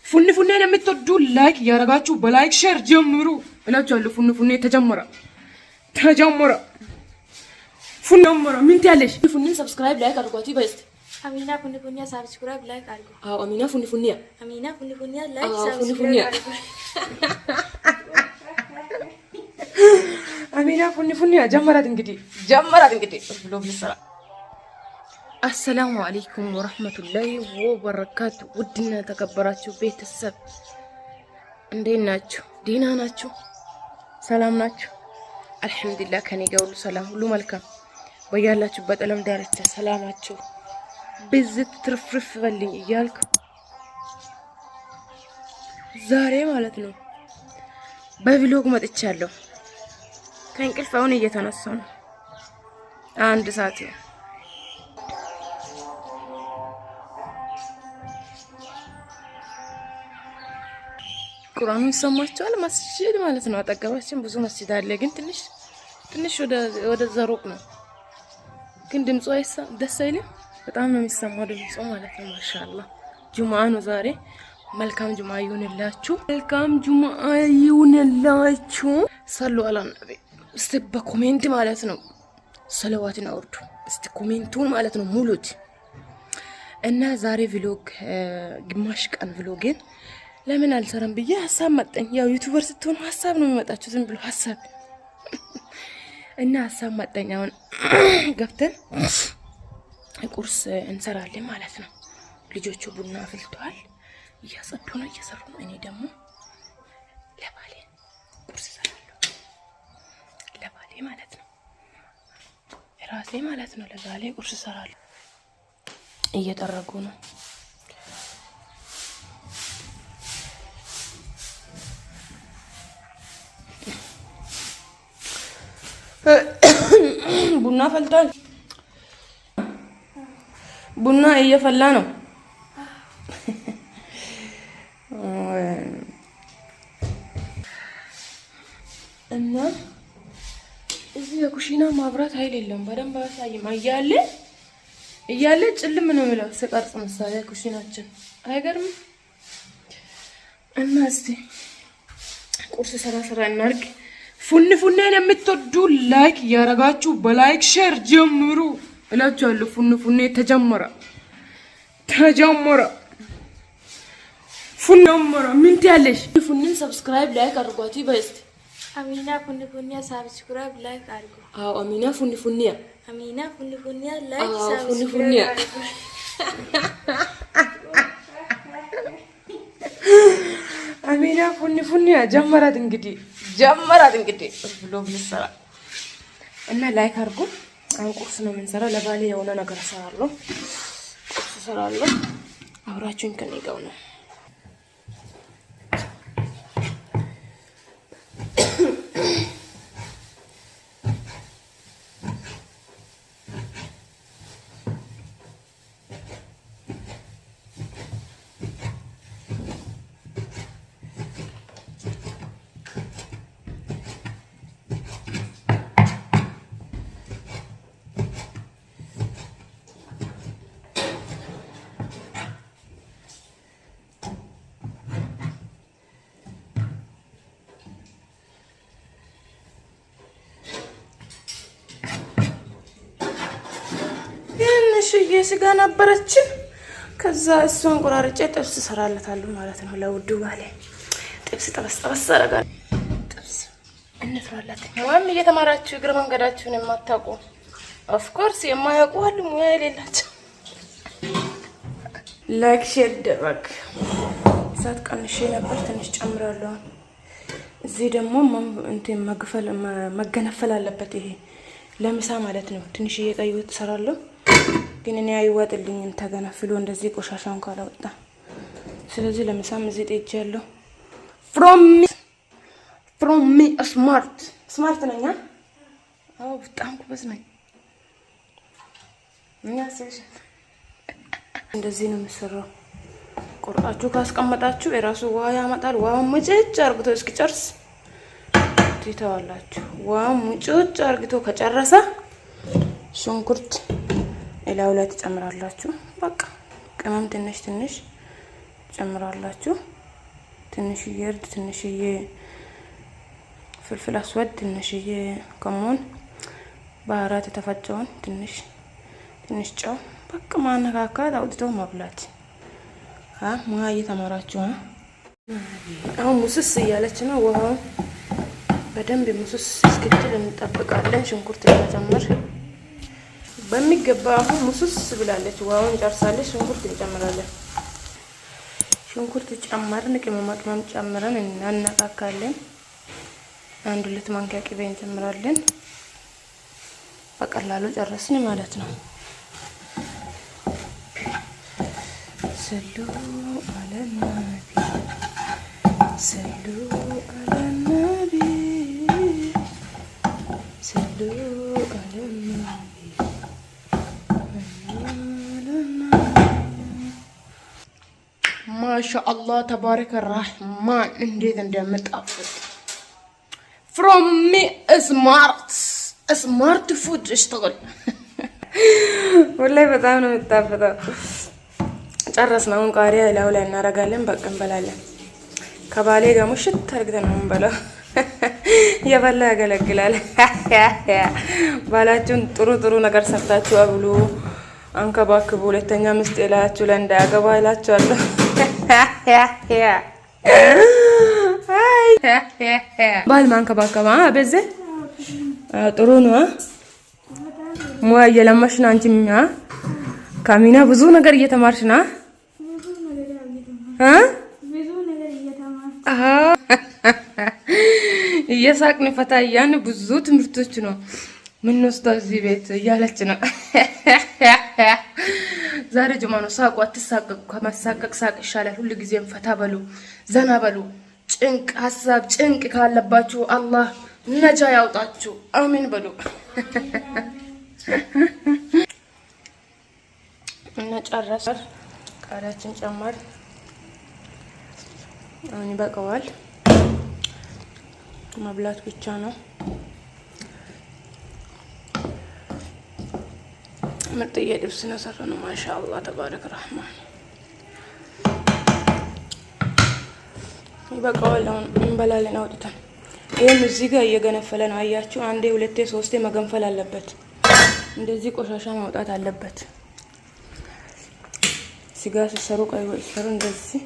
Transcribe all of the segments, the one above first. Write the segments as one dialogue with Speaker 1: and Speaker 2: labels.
Speaker 1: ፉኒ ፉኒን የምትወዱ ላይክ ያረጋችሁ በላይክ ሼር ጀምሩ እላችኋለሁ። ፉኒ ፉኒ ተጀመረ ፉኒ ጀመረ። ምን ትያለሽ? ፉኒን ሰብስክራይብ ላይክ አድርጓት በስት
Speaker 2: አሚና ፉኒ ፉኒ ሰብስክራይብ ላይክ አድርጉ።
Speaker 1: አዎ አሚና ፉኒ ፉኒ
Speaker 2: ላይክ ሰብስክራይብ አድርጉ።
Speaker 1: አሚና ፉኒ ጀመራት እንግዲህ ብሎግ ልሰራ። አሰላሙ አለይኩም ወራህመቱላሂ ወበረካቱ። ውድና ተከበራችሁ ቤተሰብ እንዴት ናችሁ? ዲና ናችሁ? ሰላም ናችሁ? አልሐምዱሊላህ ከኔ ጋር ሁሉ ሰላም፣ ሁሉ መልካም። በያላችሁበት ዓለም ዳርቻ ሰላማችሁ ብዝት ትርፍርፍ በልኝ እያልኩ ዛሬ ማለት ነው በቪሎግ መጥቻለሁ። ከእንቅልፍ አሁን እየተነሳሁ ነው። አንድ ሰዓት ነው። ቁርአን ይሰማችኋል? መስጂድ ማለት ነው አጠገባችን ብዙ መስጂድ አለ፣ ግን ትንሽ ወደ ሩቅ ነው። ግን ድምፁ ደስ አይልም? በጣም ነው የሚሰማው ድምፁ ማለት ነው። ማሻአላህ ጁምዓ ነው ዛሬ። መልካም ጁምዓ ይሁንላችሁ። ሰሉ አላ ነቢ። እስቲ በኮሜንት ማለት ነው ሰለዋትን አውርዱ እስቲ ኮሜንቱን ማለት ነው ሙሉት። እና ዛሬ ቪሎግ ግማሽ ቀን ቪሎግን ለምን አልሰራም ብዬ ሐሳብ መጣኝ። ያው ዩቲዩበር ስትሆኑ ሐሳብ ነው የሚመጣችሁ፣ ዝም ብሎ ሐሳብ እና ሐሳብ መጣኝ። አሁን ገብተን ቁርስ እንሰራለን ማለት ነው። ልጆቹ ቡና አፍልተዋል፣ እያጸዱ ነው፣ እየሰሩ ነው። እኔ ደግሞ ለባሌ ቁርስ እሰራለሁ። ለባሌ ማለት ነው ራሴ ማለት ነው። ለባሌ ቁርስ እሰራለሁ። እየጠረጉ ነው። ቡና ፈልቷል። ቡና እየፈላ ነው። እና እዚህ የኩሽና ማብራት ኃይል የለም። በደንብ አያሳይም። እያለ ጭልም ነው የሚለው ስቀርጽ ምሳሌ ኩሽናችን አይገርም። እና እስቲ ቁርስ ሰራ እናርግ። ፉኒን የምትወዱ ላይክ ያረጋችሁ በላይክ ሼር ጀምሩ እላችኋለሁ። ፉኒ ተጀመረ። ምን ትያለሽ? ፉኒን ሰብስክራይብ ላይክ አድርጓት በስት
Speaker 2: አሚና ፉኒ ሰብስክራይብ ላይክ አድርጉ።
Speaker 1: አዎ አሚና ፉኒ
Speaker 2: ላይክ ሰብስክራይብ አድርጉ።
Speaker 1: አሚና ፉኒ ጀመራት እንግዲህ ብሎግ ልሰራ እና ላይክ አድርጉ። አሁን ቁርስ ነው የምንሰራው። ለባሌ የሆነ ነገር እሰራለሁ። ቁርስ እሰራለሁ። አብራችሁኝ ከኔ ጋር ነው። የስጋ ነበረችን። ከዛ እሷን ቆራርጬ ጥብስ እሰራለታለሁ ማለት ነው። ለውዱ ባሌ ጥብስ ጠበስ አደርጋለሁ። ጥብስ እንስራለት። ማም እየተማራችሁ እግረ መንገዳችሁን የማታውቁ ኦፍ ኮርስ የማያውቁ አሉ፣ ሙያ የሌላቸው። ላይክ ሼር ደረግ። እሳት ቀንሼ ነበር፣ ትንሽ ጨምራለሁ። እዚህ ደግሞ እንትን መገነፈል አለበት። ይሄ ለምሳ ማለት ነው። ትንሽ እየቀዩ ትሰራለሁ፣ ግን እኔ አይወጥልኝም ተገነፍሎ እንደዚህ ቆሻሻውን ካላወጣ። ስለዚህ ለምሳም እዚህ ጠይቻለሁ። ፍሮም ሚ ስማርት ነኝ። አዎ በጣም ጎበዝ ነኝ። እንደዚህ ነው የምሰራው። ቆርጣችሁ ካስቀመጣችሁ የራሱ ውሃ ያመጣል። ውሃውን ሙጭጭ አርግቶ እስኪጨርስ ትተዋላችሁ። ውሃውን ሙጭጭ አርግቶ ከጨረሰ ሽንኩርት እላው ላይ ትጨምራላችሁ። በቃ ቅመም ትንሽ ጨምራላችሁ። ትንሽዬ እርድ፣ ትንሽዬ ፍልፍል አስወድ፣ ትንሽዬ ከሙን፣ ባህራት የተፈጨውን ትንሽ ጨው በቃ ማነካካት አውጥቶ መብላት። ሙያ እየተማራችሁ አሁን ሙስስ እያለች ነው። ውሃው በደንብ ሙስስ እስክትል እንጠብቃለን። ሽንኩርት ለመጨመር በሚገባ አሁን ሙስስ ብላለች። ውሃውን ጨርሳለች። ሽንኩርት እንጨምራለን። ሽንኩርት ጨመርን፣ ቅመማ ቅመም ጨምረን እናነካካለን። 1-2 ማንኪያ ቅቤ እንጨምራለን። በቀላሉ ጨረስን ማለት ነው። ሰሉ አለ ነቢ ሰሉ አለ ነቢ ሰሉ አለ ነቢ ማሻአላህ ተባረከ ረህማን እንዴት እንደምጣፍጥ from me smart food اشتغل والله በጣም ነው የምጣፍጠው። ጨረስን። አሁን ቃሪያ ላው ላይ እናረጋለን። በቃ እንበላለን። ከባሌ ጋር ሙሽት አርግተን ነው እንበላው። የበላ ያገለግላል። ባላችሁን ጥሩ ነገር ሰርታችሁ አብሉ፣ አንከባክቡ። ሁለተኛ ሚስት እላችሁ ላይ እንዳያገባ እላችኋለሁ። ባል ማንከባከባ በዚህ ጥሩ ነው። ሙያ እየለመድሽ ነው አንቺ። ካሚና ብዙ ነገር እየተማርሽ ነው። እየሳቅን ፈታ እያን ብዙ ትምህርቶች ነው ምን ወስደው እዚህ ቤት እያለች ነው። ዛሬ ጁማ ነው። ሳቁ፣ አትሳቀቁ። ከመሳቀቅ ሳቅ ይሻላል። ሁሉ ጊዜም ፈታ በሉ፣ ዘና በሉ። ጭንቅ ሀሳብ ጭንቅ ካለባችሁ አላህ ነጃ ያውጣችሁ። አሚን በሉ። እና ጨረስን። ቃሪያችን ጨመር። አሁን ይበቃዋል። መብላት ብቻ ነው። ምርጥዬ ጥብስ ነው ሰራነው። ማሻአላህ ተባረከ ረህማን። ይበቃዋል። አሁን እንበላለን አውጥተን። ይሄን እዚህ ጋር እየገነፈለ ነው። አያችሁ? 1 2 3 መገንፈል አለበት። እንደዚህ ቆሻሻ ማውጣት አለበት። ስጋ ሲሰሩ ቀይ ወጥ ሲሰሩ እንደዚህ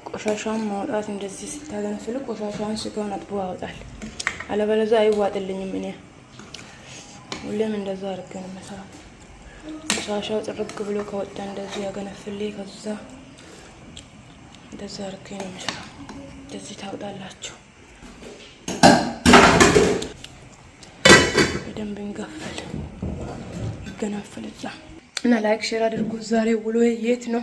Speaker 1: ቆሻሻውን ማውጣት፣ እንደዚህ ስታገነፍሉ ቆሻሻውን ስጋውን አጥቦ ያወጣል። አለበለዚያ አይዋጥልኝም። እኔ ሁሌም እንደዛ አድርጌ ነው የምሰራው። ቆሻሻው ጥርግ ብሎ ከወጣ እንደዚህ ያገነፍልኝ። ከዛ እንደዛ አድርጌ ነው የምሰራው። እንደዚህ ታውጣላችሁ። በደንብ ይገነፈል እዛ እና ላይክ ሼር አድርጉ። ዛሬ ውሎ የት ነው?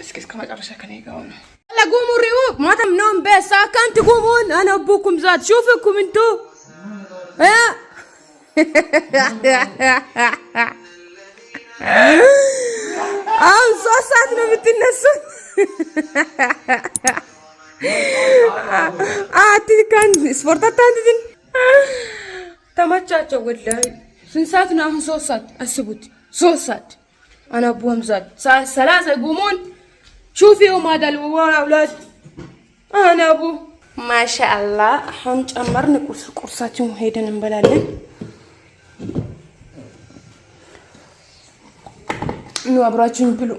Speaker 1: እስከ መጨረሻ ከኔ ጋር ነው። قوموا الريوق ما تمنون بس ساكن تقومون انا ابوكم زاد شوفكم انتو صوصات ነው የምትነሱት። አትካን ስፖርት አታንትን ተመቻቸው። ወላሂ ስንት ሰዓት ነው አሁን? 3 ሰዓት አስቡት። 3 ሰዓት انا ابوهم زاد الساعه 3 يقومون. شوفي يوم هذا الاولاد انا ابو ما شاء الله. አሁን ጨመርን። ቁርሳችን ሄደን እንበላለን። ነው አብራችሁን ብሉ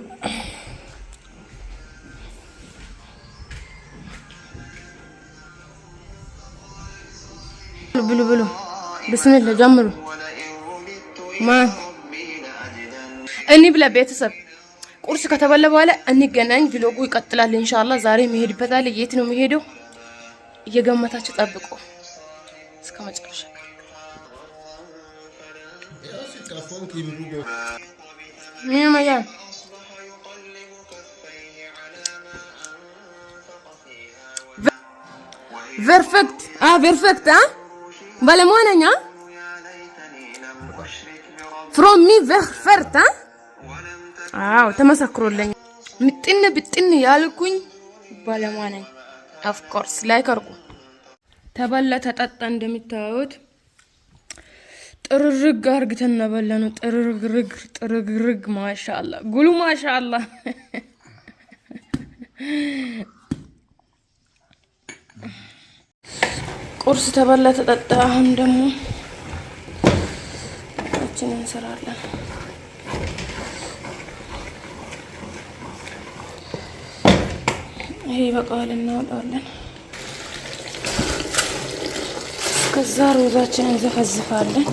Speaker 1: ብሉ ብሉ። ብስሚላ ጀምሩ። ማን እኔ ብላ ቤተሰብ ቁርስ ከተበላ በኋላ እንገናኝ። ቪሎጉ ይቀጥላል ኢንሻአላህ። ዛሬ መሄድበታል። የት ነው የሚሄደው? እየገመታችሁ ጠብቁ እስከ መጨረሻ። ማያ ፐርፌክት ፐርፌክት ባለሙያኛ ፍሮም ሚ ፐርፌክት አው ተመሰክሮልኝ ምጥን ብጥን ያልኩኝ ባለሙያ ነኝ። ኦፍ ኮርስ ላይክ አርጉ። ተበላ ተጠጣ። እንደምታዩት ጥርርግ አርግተን በላነው። ጥርግርግ ማሻአላ ጉሉ ማሻአላ። ቁርስ ተበላ ተጠጣ። አሁን ደግሞ እችን እንሰራለን። ይሄ በቃል እናወጣለን። እስከዛ ሩዛችንን እንዘፈዝፋለን።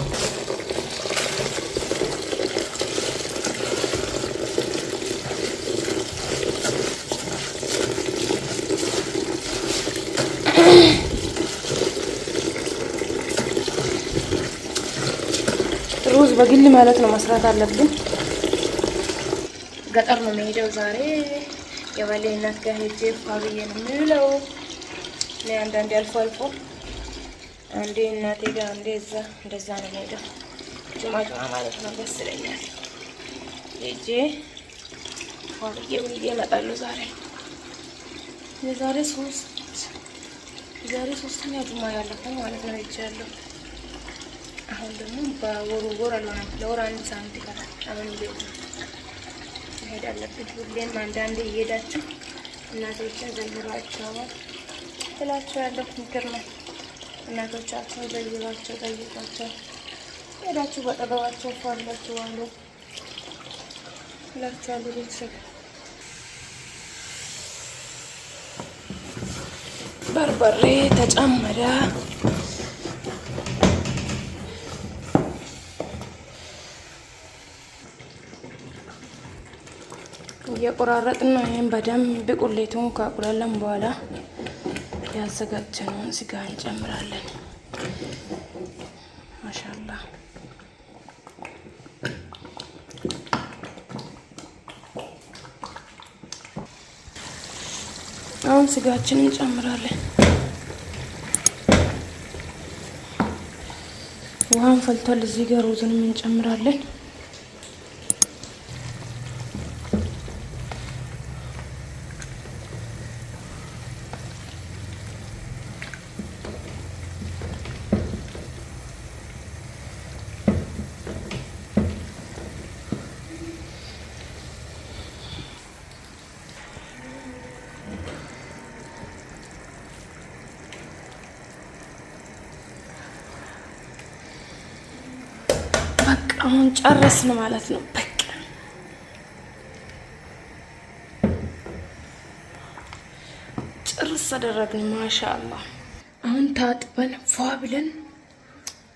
Speaker 1: ሩዝ በግል ማለት ነው መስራት አለብን። ገጠር ነው የምሄደው ዛሬ። የባሌ እናት ጋር ሄጄ ፋብዬ ነው የምውለው። አንዳንዴ አልፎ አልፎ አንዴ እናቴ ጋር አንዴ እንደዛ ነው የምሄደው። ጁማ ማለት ነው። ደስ ይለኛል። ሄጄ ፋብዬ ውዬ እመጣለሁ። ዛሬ ሶስተኛ ጁማ ያለፈው ማለት ነው ሄጃለሁ። አሁን ደግሞ በወር አልሆነም፣ ለወር አንድ ሳምንት ይቀራል። አሁን ቤት መሄድ አለብን። ሁሌም አንዳንዴ እየሄዳችሁ እናቶችን ዘምሯቸዋል ብላችሁ ያለው ምክር ነው። እናቶቻቸው ዘግባቸው ጠይቋቸው፣ ሄዳችሁ በጠገባቸው ፏላችሁ ዋሉ ብላችኋል። ቤተሰብ በርበሬ ተጨመረ። እየቆራረጥን ነው። ይሄን በደንብ ቁሌቱን ካቁላለን በኋላ ያዘጋጀነውን ስጋ እንጨምራለን። ማሻአላ አሁን ስጋችንን እንጨምራለን። ውሃን ፈልቷል። እዚህ ጋር ሩዝንም እንጨምራለን። አሁን ጨረስን ማለት ነው። በቃ ጨርስ አደረግን። ማሻአላህ አሁን ታጥበን ፏ ብለን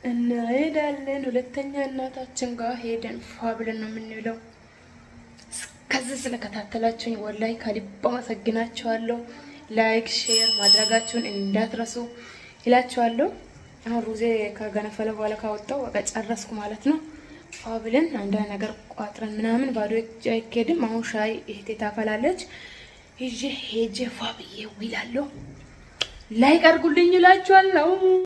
Speaker 1: እንሄዳለን። ሁለተኛ እናታችን ጋር ሄደን ፏ ብለን ነው የምንውለው። ከዚህ ስለከታተላችሁኝ ወላሂ ከልብ አመሰግናችኋለሁ። ላይክ ሼር ማድረጋችሁን እንዳትረሱ ይላችኋለሁ። አሁን ሩዜ ከገነፈለ በኋላ ካወጣው በቃ ጨረስኩ ማለት ነው። ፋብልን አንዳንድ ነገር ቋጥረን ምናምን ባዶ አይኬድም። አሁን ሻይ እህቴ ታፈላለች። ሄጄ ፋብዬ ውላለሁ። ላይክ አድርጉልኝ እላችኋለሁ።